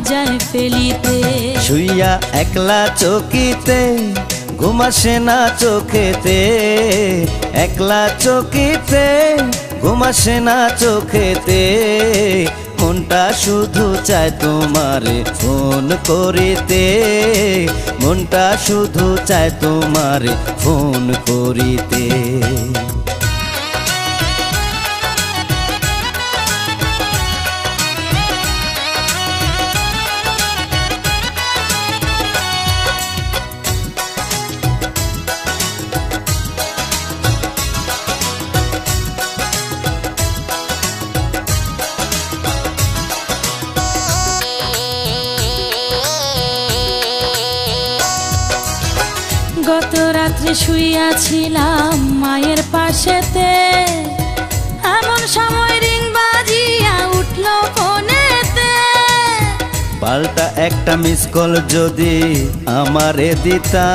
লজ্জায় ফেলিতে। শুইয়া একলা চকিতে ঘুমাসে না চোখেতে, একলা চকিতে ঘুমাসে না চোখেতে, মনটা শুধু চায় তোমারে ফোন করিতে, মনটা শুধু চায় তোমারে ফোন করিতে। গত রাত্রে শুইয়াছিলাম মায়ের পাশেতে, এমন সময় রিং বাজিয়া উঠল ফোনেতে। পাল্টা একটা মিস কল যদি আমারে দিতা,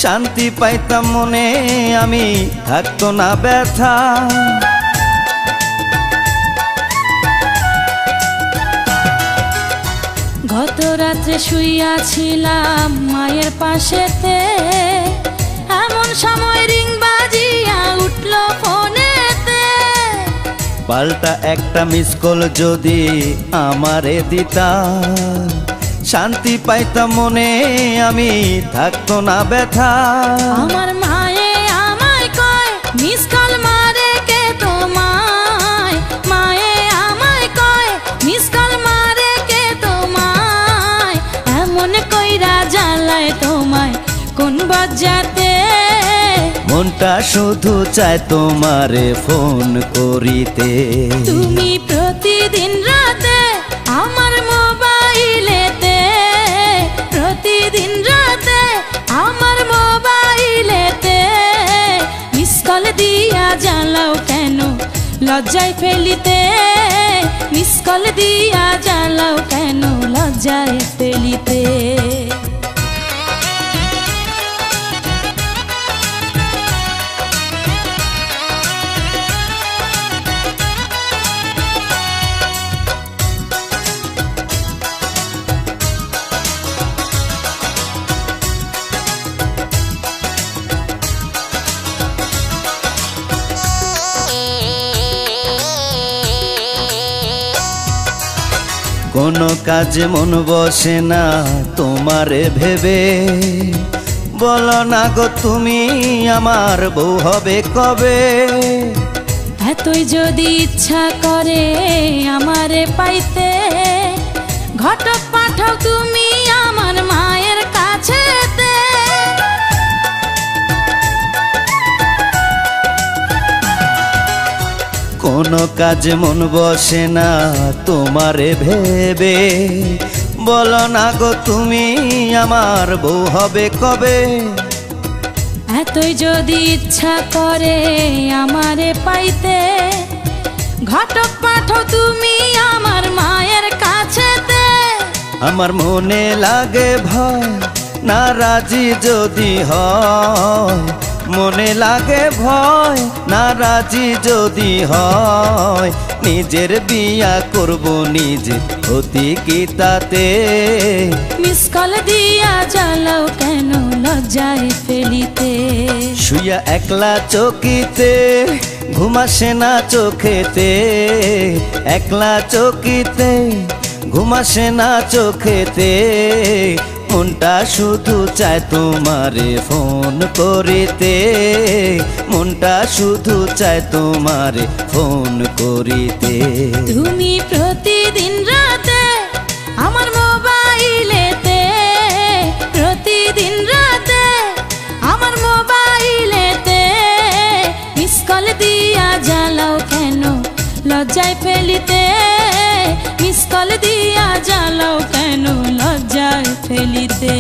শান্তি পাইতাম মনে, আমি থাকতো না ব্যথা। গত রাত্রে শুইয়াছিলাম মায়ের পাশেতে, এমন সময় রিং বাজিয়া উঠল ফোনেতে। পাল্টা একটা মিস কল যদি আমারে দিতা, শান্তি পাইতাম মনে, আমি থাকতো না ব্যথা। আমার মায়ে আমায় কয় মিস কল মারে কে তোমায়, মায়ে আমায় কয় মিস কল মারে কে তোমায়, এমন কইরা জ্বালায় তোমায় কোন বজ্জাতে। মনটা শুধু চায় তোমারে ফোন করিতে। তুমি প্রতিদিন রাতে আমার মোবাইলেতে, প্রতিদিন রাতে আমার মোবাইলেতে, মিস কল দিয়া জ্বালাও কেন লজ্জায় ফেলিতে, মিস কল দিয়া জ্বালাও কেন লজ্জায় ফেলিতে। কোনো কাজে মন বসে না তোমারে ভেবে, বলো না গো তুমি আমার বউ হবে কবে। এতই যদি ইচ্ছা করে আমারে পাইতে, ঘটক পাঠাও তুমি আমার মায়ের কাছেতে। কোনো কাজে মন বসে না তোমারে ভেবে, বলো না গো তুমি আমার বউ হবে কবে। এতই যদি ইচ্ছা করে আমারে পাইতে, ঘটক পাঠাও তুমি আমার মায়ের কাছেতে। আমার মনে লাগে ভয় না রাজি যদি হয়, মনে লাগে ভয় না রাজি যদি হয়, নিজের বিয়া করব নিজে হতি কি তাতে। মিস কল দিয়া জ্বালাও কেন লজ্জায় ফেলিতে। শুইয়া একলা চকিতে ঘুমাসে না চোখেতে, একলা চকিতে ঘুমাসে না চোখেতে, মনটা শুধু চায় তোমারে ফোন করিতে, মনটা শুধু চায় তোমারে ফোন করিতে। তুমি প্রতিদিন রাতে আমার মোবাইলেতে, প্রতিদিন রাতে আমার মোবাইলেতে, মিস কল দিয়া জ্বালাও কেন লজ্জায় ফেলিতে, মিস কল দিয়া জ্বালাও কেন লজ্জায় ফেলিতে।